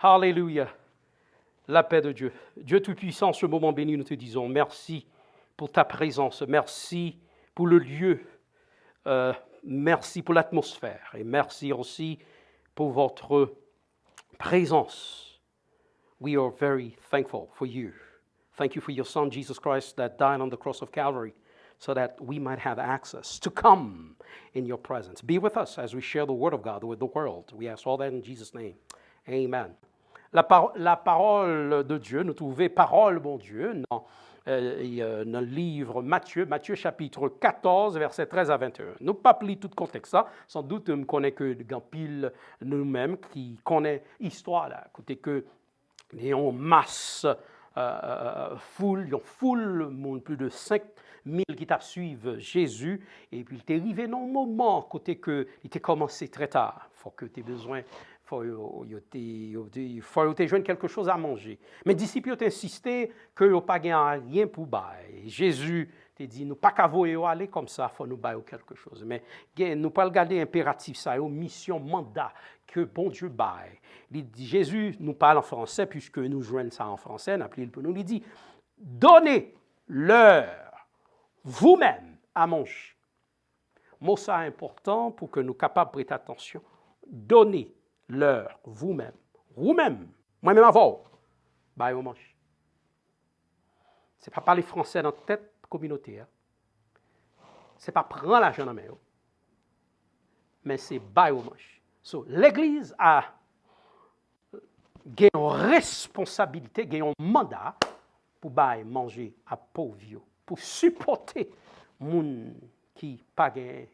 Alléluia. La paix de Dieu. Dieu Tout-Puissant, ce moment béni, nous te disons merci pour ta présence, merci pour le lieu, merci pour l'atmosphère et merci aussi pour votre présence. We are very thankful for you. Thank you for your Son, Jesus Christ, that died on the cross of Calvary so that we might have access to come in your presence. Be with us as we share the Word of God with the world. We ask all that in Jesus' name. Amen. La parole de Dieu, nous trouvons parole, bon Dieu, dans le livre Matthieu chapitre 14, versets 13 à 21. Nous ne pas lire tout le contexte, ça. Sans doute, nous ne connaissons que grand pile nous-mêmes qui connaissent l'histoire, là. Côté que nous avons masse, foule, plus de 5000 qui suivent Jésus, et puis il est arrivé dans un moment, côté que il était commencé très tard. Il faut que tu aies besoin. Il faut te joindre quelque chose à manger. Mais les disciples ont insisté qu'ils n'ont pas rien pour bailler. Jésus t'a dit, nous pas qu'à aller comme ça, il faut nous bailler quelque chose. Mais nous pas regarder impératif, ça, une mission, mandat que bon Dieu baille. Jésus nous parle en français, puisque nous joignons ça en français, nous dit, donnez-leur vous-même à manger. Mot ça important pour que nous soyons capables de prêter attention. Donnez-leur vous-même. Vous-même. Moi-même avant. Bah, on mange. Ce n'est pas parler français dans tête communauté. Hein. Ce n'est pas prendre l'argent dans la main. Mais c'est bah, on mange. So, l'Église a une responsabilité, un mandat pour bah, manger à pauvres, pour supporter les gens qui pas les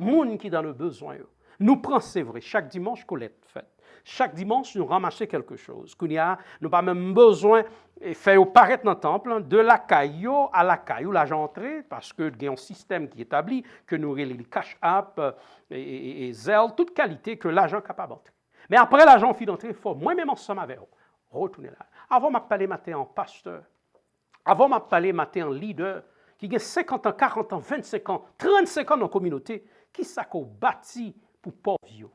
gens qui dans le besoin. Nous prenons, c'est vrai, chaque dimanche, collecte faite. Chaque dimanche, nous ramassons quelque chose. Nous n'avons pas même besoin de faire paraître dans le temple, de la caillou à la caillou, l'argent entré, parce qu'il y a un système qui établit que nous avons les cash-up et Zelle, toute qualité que l'argent est capable d'entrer. Mais après l'argent finit d'entrer, il faut moi-même ensemble avec vous, retourner là. Avant de parler matin en pasteur, avant de parler matin en leader, qui a 50 ans, 40 ans, 25 ans, 35 ans dans la communauté, qui ça qu'on bâtit pour pauvres.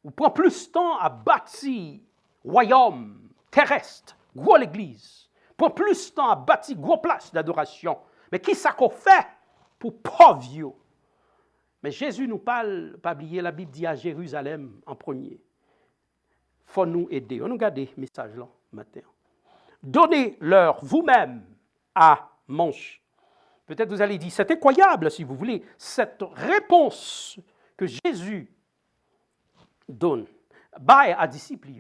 On prend plus de temps à bâtir royaume terrestre, gros l'église. On prend plus de temps à bâtir gros place d'adoration. Mais qui ça qu'on fait pour pauvres? Mais Jésus nous parle, pas oublier, la Bible dit à Jérusalem en premier. Il faut nous aider. On nous garde le message là matin. Donnez-leur vous-même à manger. Peut-être vous allez dire, c'est incroyable si vous voulez, cette réponse que Jésus donne, bail à disciples,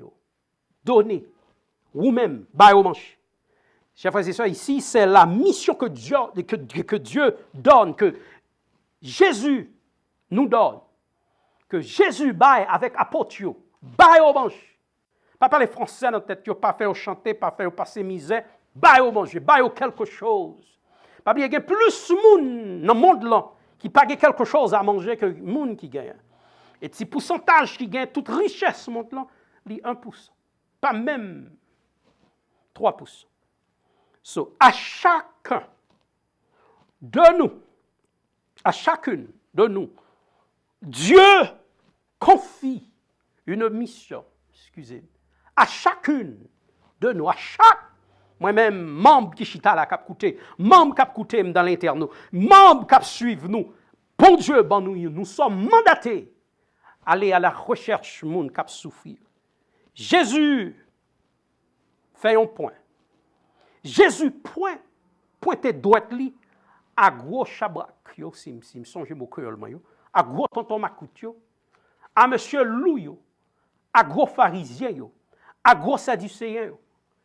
donnez vous-même, bail au manche. Chers frères et sœurs, ici, c'est la mission que Dieu donne, que Jésus nous donne, que Jésus bail avec apôtre, bail au manche. Pas parler français dans tête, pas faire chanter, pas faire passer misère, bail au manger, bail au quelque chose. Pas bien, il y a plus de monde dans le monde là qui n'a pas quelque chose à manger que le monde qui gagne. Et si pourcentage qui gagne toute richesse, monte là, il est 1%. Pas même 3%. So, à chacun de nous, à chacune de nous, Dieu confie une mission, excusez-moi, à chacune de nous, à chaque, moi-même, membre qui chita la cap coûté, membre qui coûté dans l'interne, membre qui suivent nous, bon Dieu, bon nous sommes mandatés aller à la recherche monde qui souffrir. Jésus fait un point. Jésus pointe droite li à gros chabrak, si me songe mon créole à gros tonton Macout à monsieur Lou à gros pharisien à gros sadducéen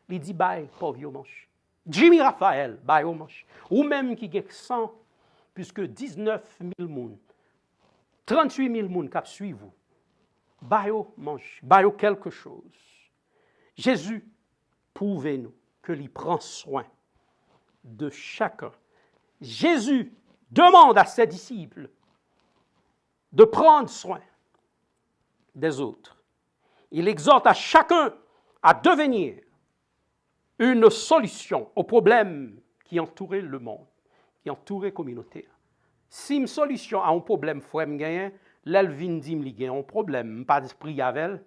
il dit bye pauvre yo manche. Jimmy Raphaël bye au manche. Ou même qui gagne 100 puisque 19 000 moun 38 000 moun qui suivent vous. Bayo mange, bayo quelque chose. Jésus, prouvez-nous qu'il prend soin de chacun. Jésus demande à ses disciples de prendre soin des autres. Il exhorte à chacun à devenir une solution aux problèmes qui entouraient le monde, qui entouraient la communauté. Si une solution à un problème, frère, l'Elvin dit qu'il y a un problème, pas d'esprit avec elle,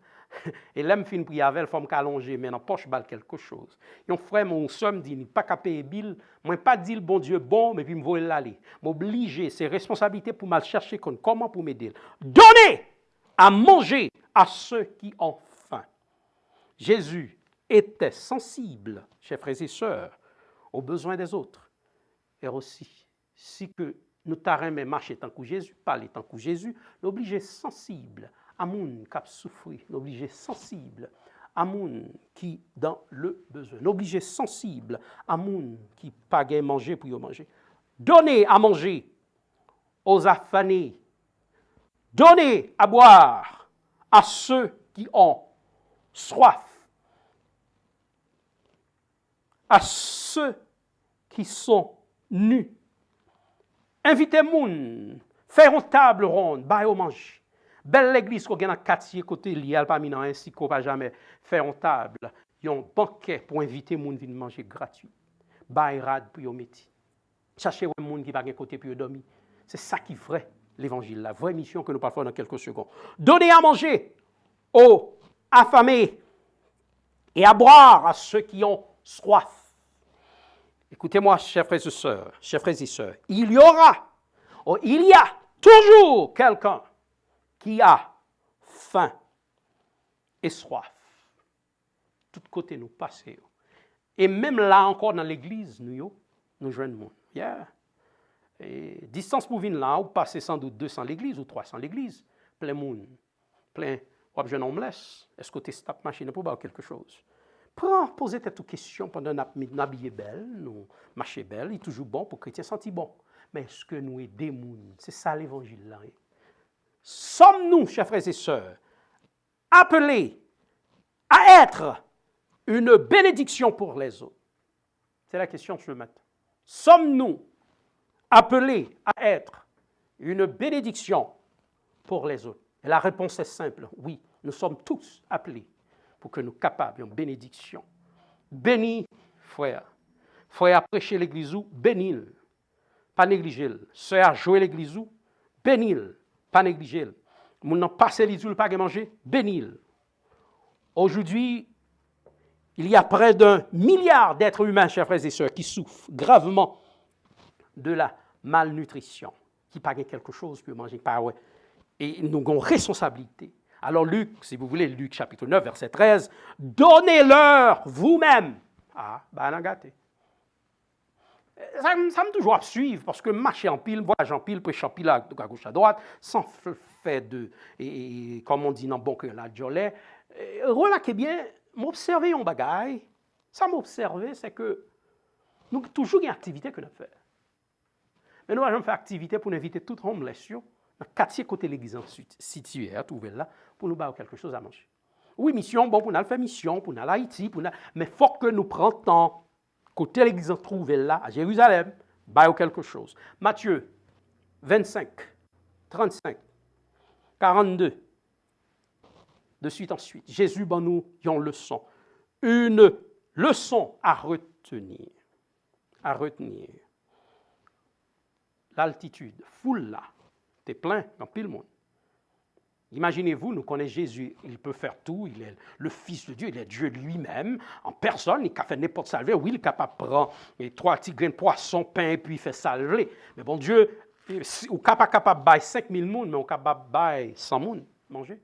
Et l'homme fin prier avec, il faut m'allonger, mais dans poche balle quelque chose. Yon frère, mon somme dit, pas qu'à payer bill, moi pas dit le bon Dieu bon, mais puis me voler l'aller. M'obliger, c'est responsabilité pour mal chercher comment pour m'aider. Donnez à manger à ceux qui ont faim. Jésus était sensible, chers frères et sœurs, aux besoins des autres. Et aussi, si que nous t'arrêtons marcher tant que Jésus, parler tant que Jésus, l'obligé sensible à moun qui a souffert, l'obligé sensible à moun qui dans le besoin, l'obligé sensible à moun qui pas gain manger pour y manger. Donnez à manger aux affamés, donnez à boire à ceux qui ont soif, à ceux qui sont nus. Invitez moun, faire une table ronde, bailler au manger. Belle l'église qu'on a dans quartier côté lié pas mis ainsi qu'on va jamais faire une table, un banquet pour inviter moun venir manger gratuit. Bailler rad pour yo metti. Chercher un moun qui pas gen côté pour dormir. C'est ça qui est vrai l'évangile, la vraie mission que nous parlons dans quelques secondes. Donner à manger aux affamés et à boire à ceux qui ont soif. Écoutez-moi, chers frères et sœurs, il y a toujours quelqu'un qui a faim et soif. Tout côté nous passons. Et même là encore dans l'église, nous jeunes monde. Yeah. Et distance pour venir là, vous passez sans doute 200 l'église ou 300 l'église. Plein monde. Plein. Ou jeune homeless. Est-ce que tu es machine pour boire quelque chose? Prends, posez toute question pendant nous habiller belle, nous marcher belle, il est toujours bon pour chrétien sentir bon. Mais est-ce que nous aidons les gens? C'est ça l'évangile là. Sommes-nous, chers frères et sœurs, appelés à être une bénédiction pour les autres? C'est la question de ce matin. Sommes-nous appelés à être une bénédiction pour les autres? Et la réponse est simple, oui, nous sommes tous appelés pour que nous capables de bénédiction. Bénis, frère. Frère à prêcher l'église ou, bénis-le. Pas négliger-le. Sœur à jouer l'église ou, bénis-le. Pas négliger-le. Moun nan passe l'église ou, pas manger, bénis-le. Aujourd'hui, il y a près d'1 milliard d'êtres humains, chers frères et sœurs, qui souffrent gravement de la malnutrition, qui pas quelque chose pour manger. Pas, ouais. Et nous avons responsabilité. Alors Luc, si vous voulez, Luc chapitre 9, verset 13, donnez-leur vous-même. Ah, ben on gâté. Ça me toujours suivre parce que marcher en pile, voyage en pile, prêcher en pile à gauche à droite, sans fait de, et comme on dit dans bon cœur, la jolie. Remarquez bien, m'observer un bagaille, ça m'observer, c'est que nous toujours une activité que nous faisons. Mais nous allons faire activité pour inviter toute homeless dans le quartier côté l'église situé, trouver là, pour nous avoir quelque chose à manger. Oui, mission, bon, pour nous faire mission, pour nous aller à Haïti, mais il faut que nous prenions temps, côté l'église trouver là, à Jérusalem, bah quelque chose. Matthieu 25, 35, 42, de suite en suite. Jésus, ben nous, une leçon. Une leçon à retenir. À retenir. L'altitude, foule là. T'es plein dans pile monde. Imaginez-vous, nous connaissons Jésus, il peut faire tout, il est le Fils de Dieu, il est Dieu lui-même, en personne, il peut faire n'importe salver, oui, il est capable de prendre 3 petits grains de poisson, pain, et puis il fait salver. Mais bon Dieu, il n'est pas capable de bailler 5000 personnes, mais il est capable de bailler 100 personnes, manger.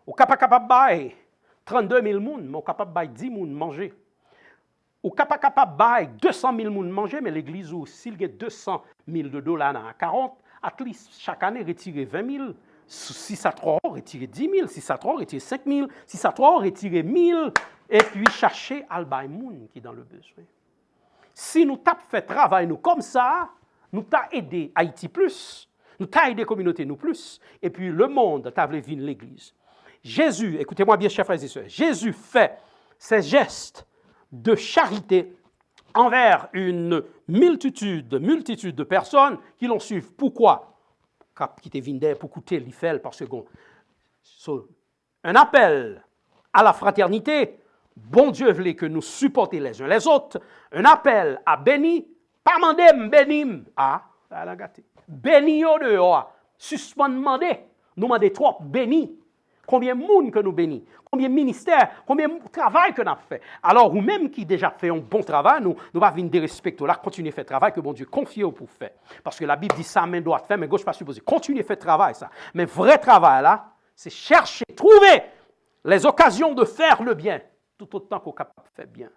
Il n'est pas capable de bailler 32 000 personnes, mais il est capable de bailler 10 personnes, manger. Il n'est pas capable de bailler 200 000 personnes, manger, mais l'église, s'il y a 200 000 $ dans 40, at least chaque année, retirer 20 000. Si ça trop, retirer 10 000. Si ça trop, retirer 5 000. Si ça trop, retirer 1 000. Et puis chercher Al-Bay Moun qui est dans le besoin. Si nous t'avons fait travail nous comme ça, nous t'avons aidé Haïti plus, nous t'avons aidé la communauté nous plus, et puis le monde t'a voulu venir l'église. Jésus, écoutez-moi bien, chers frères et sœurs, Jésus fait ces gestes de charité envers une multitude de personnes qui l'ont suivi. Pourquoi? Qui te vinde pour écouter l'Ifel par seconde. Un appel à la fraternité. Bon Dieu voulait que nous supportions les uns les autres. Un appel à béni. Pas mandem, bénim. Ah, la gâté. Béni au dehors. Suspend demander. Nous demander trop béni. Combien de monde que nous bénissons, combien de ministères, combien de travail que nous avons fait. Alors, ou même qui déjà fait un bon travail, nous va venir dérespecter, là, continuer à faire le travail que bon Dieu confie pour faire. Parce que la Bible dit ça, main droite faire, mais gauche pas supposé. Continuez à faire le travail, ça. Mais vrai travail, là, c'est chercher, trouver les occasions de faire le bien, tout autant qu'on est capable de faire bien.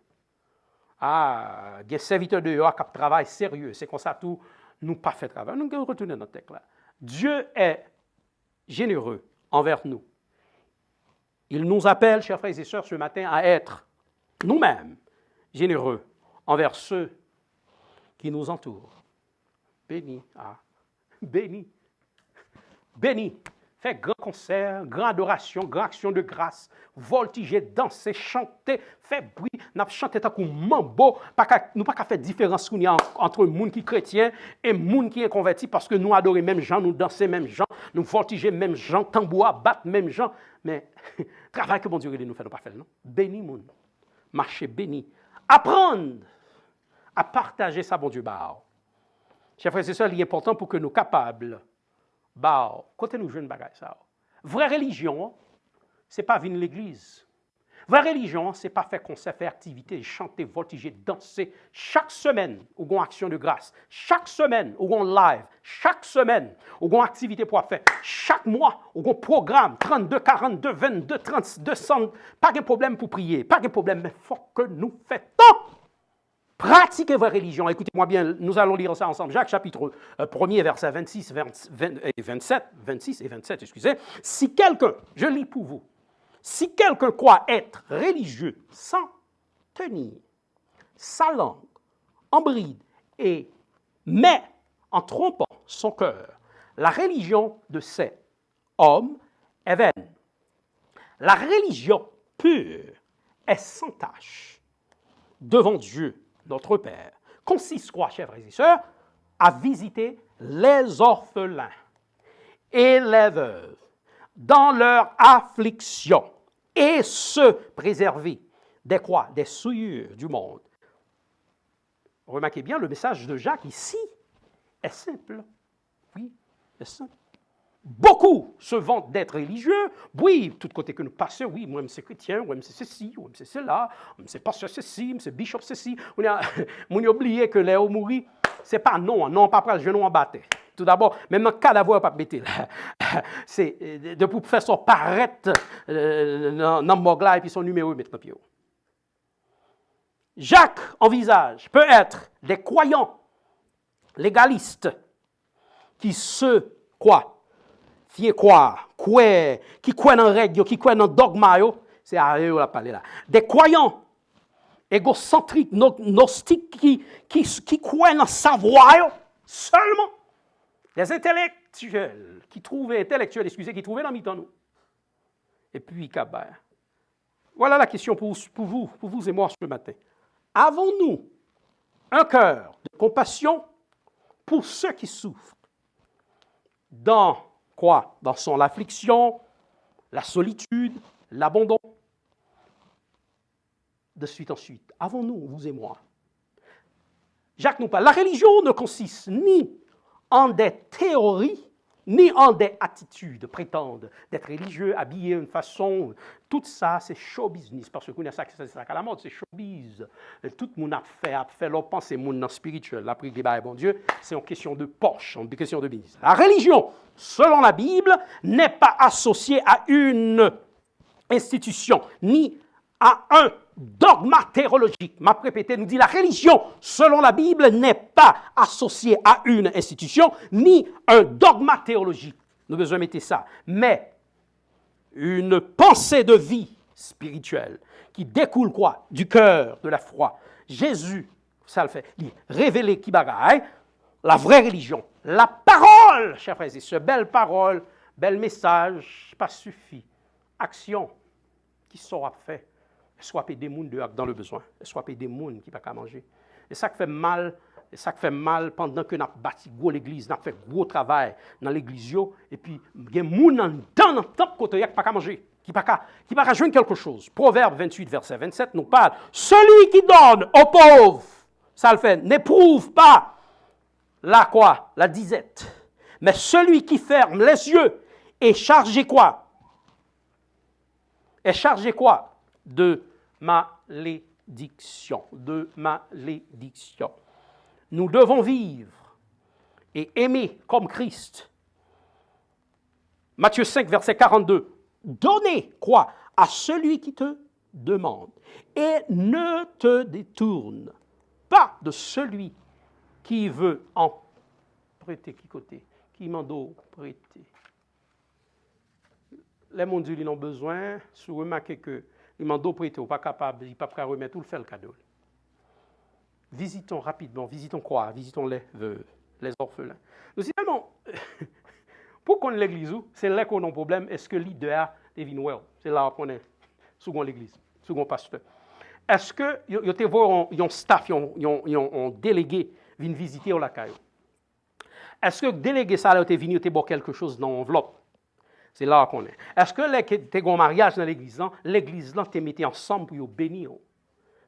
Ah, il y a des serviteurs de Yahweh qui travaillent sérieux. C'est comme ça tout, nous pas fait travail. Nous allons retourner dans notre texte là. Dieu est généreux envers nous. Il nous appelle, chers frères et sœurs, ce matin à être nous-mêmes généreux envers ceux qui nous entourent. Béni, béni, béni. Fait grand concert, grande adoration, grande action de grâce, voltiger, danser, chanter, faire bruit, n'a chanté tant qu'on mambo, nous pas qu'à faire différence entre le monde qui est chrétien et le monde qui est converti parce que nous adorons même gens, nous dansons même gens, nous voltiger même gens, tambour, battre même gens, mais travail que bon Dieu nous fait, nous pas faire non. Béni monde, marcher béni, apprendre à partager ça bon Dieu bah. Chers frères et sœurs, il est important pour que nous capables bah, quand nous jouons une bagaille, ça. Vraie religion, ce n'est pas venir à l'église. Vraie religion, ce n'est pas faire concert, faire activité, chanter, voltiger, danser. Chaque semaine, ou une action de grâce. Chaque semaine, ou un live. Chaque semaine, ou une activité pour faire. Chaque mois, ou un programme. 32, 42, 22, 30, 200. Pas de problème pour prier. Pas de problème, mais il faut que nous fassions. Pratiquez votre religion. Écoutez-moi bien, nous allons lire ça ensemble. Jacques, chapitre 1er, versets 26 et 27, excusez. Si quelqu'un, je lis pour vous, si quelqu'un croit être religieux sans tenir sa langue en bride mais en trompant son cœur, la religion de ces hommes est vaine. La religion pure est sans tache devant Dieu, notre Père, consiste, quoi, chers frères et sœurs, à visiter les orphelins et les veuves dans leur affliction et se préserver des quoi? Des souillures du monde. Remarquez bien, le message de Jacques ici est simple. Oui, est simple. Beaucoup se vantent d'être religieux. Oui, tout côté que nous passons, oui, moi, c'est chrétien, moi, c'est ceci, moi, c'est cela, moi, c'est pasteur ceci, moi, c'est bishop ceci. On a oublié que Léo mourit, c'est pas non, pas pour le genou en bâté. Tout d'abord, même un cadavre pas bêté là. C'est de pour faire son paraître dans le mogla et puis son numéro mettre dans pied. Jacques envisage peut-être des croyants légalistes qui se croient qui croient dans les règles, qui croient dans le dogma, c'est à eux la parler là. Des croyants égocentriques, gnostiques, qui croient dans le savoir seulement. Des intellectuels, qui trouvaient dans mi-temps nous. Et puis, voilà la question pour vous et moi ce matin. Avons-nous un cœur de compassion pour ceux qui souffrent dans quoi? Dans son affliction, la solitude, l'abandon. De suite en suite. Avons-nous, vous et moi? Jacques nous parle. La religion ne consiste ni en des théories, ni en des attitudes prétendent d'être religieux, habillés d'une façon. Tout ça, c'est show business. Parce que c'est ça à la mode, c'est show business. Tout le monde a fait leur pensée, le monde spirituel, la prière, bon Dieu, c'est une question de poche, une question de business. La religion, selon la Bible, n'est pas associée à une institution, ni à un dogma théologique. M'a répété, nous dit la religion, selon la Bible, n'est pas associée à une institution, ni un dogma théologique. Nous devons mettre ça. Mais une pensée de vie spirituelle qui découle quoi? Du cœur, de la foi. Jésus, ça le fait, il révélé qui bagaille, la vraie religion. La parole, chers frères et sœurs, belle parole, bel message, pas suffit. Action, qui sera fait? Soit des gens dans le besoin, soit des gens qui ne peuvent pas manger. Et ça fait mal, pendant que nous avons bâti l'église, nous avons fait gros travail dans l'église, et puis il y a des gens dans le temps qui ne peuvent pas manger, qui ne peuvent pas joindre quelque chose. Proverbe 28, verset 27 nous parle, celui qui donne aux pauvres, ça le fait, n'éprouve pas la disette, mais celui qui ferme les yeux est chargé quoi? est chargé quoi? De malédiction. De malédiction. Nous devons vivre et aimer comme Christ. Matthieu 5, verset 42. Donnez quoi? À celui qui te demande. Et ne te détourne pas de celui qui veut en prêter. Qui côté? Qui m'en doit prêter? Les mondes, ils ont besoin, si vous remarquez que les m'en doit prêter, ils ne sont pas capables, ils ne sont pas remettre tout le fait le cadeau. Visitons rapidement, visitons quoi? Visitons les veuves, les orphelins. Nous, finalement, pour qu'on ait l'église, c'est là qu'on a un problème. Est-ce que l'idée devine well? C'est là qu'on est, second l'église, second pasteur. Est-ce que ils ont staff, ils ont délégué, viennent visiter la caille? Est-ce que le délégué ça a été venu te boire quelque chose dans l'enveloppe? C'est là qu'on est. Est-ce que tu as un mariage dans l'église là, tu mis ensemble pour bénir?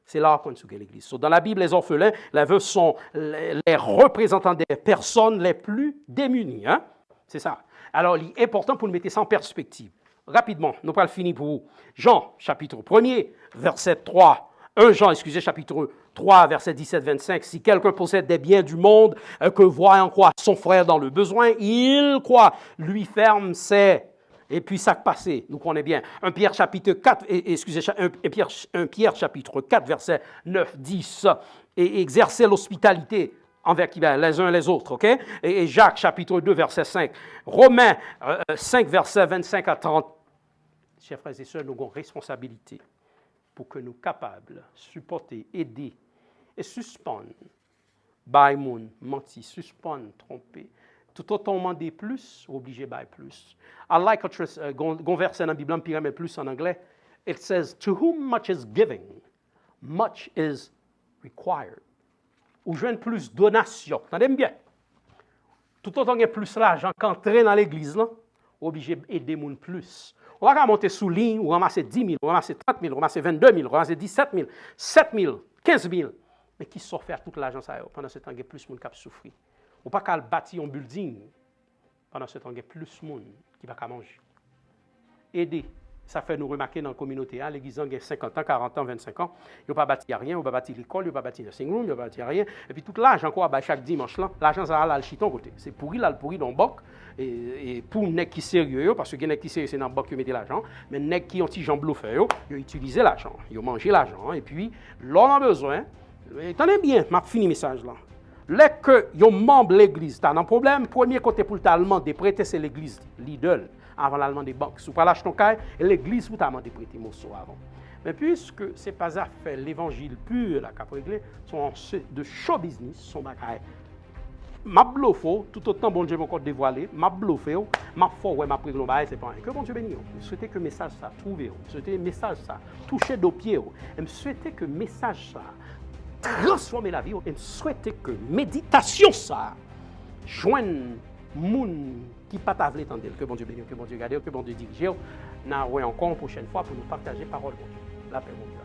C'est là qu'on est l'église. Dans la Bible, les orphelins, les veuves sont les représentants des personnes les plus démunies. Hein? C'est ça. Alors, il est important pour nous mettre ça en perspective. Rapidement, nous allons finir pour vous. Jean, chapitre 1er, verset 3. 1 Jean, excusez, chapitre 3, verset 17-25. Si quelqu'un possède des biens du monde, que voyant quoi son frère dans le besoin, il quoi lui ferme ses... Et puis ça passé, nous connaissons bien. 1 Pierre chapitre 4, excusez, 1 Pierre chapitre 4, verset 9, 10. Et exercer l'hospitalité envers qui va, les uns les autres, ok? Et Jacques chapitre 2, verset 5. Romains 5, verset 25 à 30. Chers frères et sœurs, nous avons responsabilité pour que nous soyons capables de supporter, aider et suspendre, by moon, mentir, suspendre, tromper. Tout autant demander plus, obligé by plus. I like un verset dans la Bible, mais plus en anglais. It says, to whom much is giving, much is required. Ou je plus donation. Entendez bien? Tout autant il y a plus l'argent qu'entrer dans l'église, obligé d'aider les gens plus. On va monter sous ligne, ou ramasser 10 000, ou ramasser 30 000, ou ramasser 22 000, ou ramasser 17 000, 7 000, 15 000. Mais qui sort faire toute l'argent ça pendant ce temps, il y a plus de gens qui souffrent. On ne peut pas bâtir un building pendant ce temps, il y a plus de monde qui va manger. Aider, ça fait nous remarquer dans la communauté. Hein, l'église a 50 ans, 40 ans, 25 ans. Ils n'ont pas bâti rien, ils n'ont pas bâti l'école, ils n'ont pas bâti le nursing room, ils n'ont pas bâti rien. Et puis tout l'argent quoi, chaque dimanche, l'argent ça a le chiton côté. C'est pourri, là, le pourri dans le boc. Et pour les gens qui sont sérieux, parce que les gens qui sont sérieux, c'est dans le boc qui mettent l'argent. Mais les gens qui ont petit jambes bluffées, ils ont utilisé l'argent, ils ont mangé l'argent. Et puis, l'on a besoin. Tenez bien, je finis le message là. Lorsque que un membre de l'église, tu as un problème, premier côté pour l'allemand de prêter, c'est l'église, l'idole, avant l'allemand des banques. Si tu pas lâcher ton caille, l'église pour t'amender prêter morceau avant. Mais puisque ce n'est pas à faire l'évangile pur, la cap réglée, sont de show business, sont bagaille. Ma bluffo, tout autant bon Dieu m'a encore dévoilé, ma bluffé, ma foi, ouais, ma préglon, c'est pas rien. Que bon Dieu bénisse. Je souhaitais que le message ça trouve, je souhaitais que le message ça touche dos pieds, je souhaitais que le message ça transformer la vie et souhaiter que méditation ça joigne moun qui pas t'avler tendre que bon Dieu bénisse, que bon Dieu garde, que bon Dieu dirige. N'a ouais encore une prochaine fois pour nous partager parole de Dieu. La paix mon Dieu.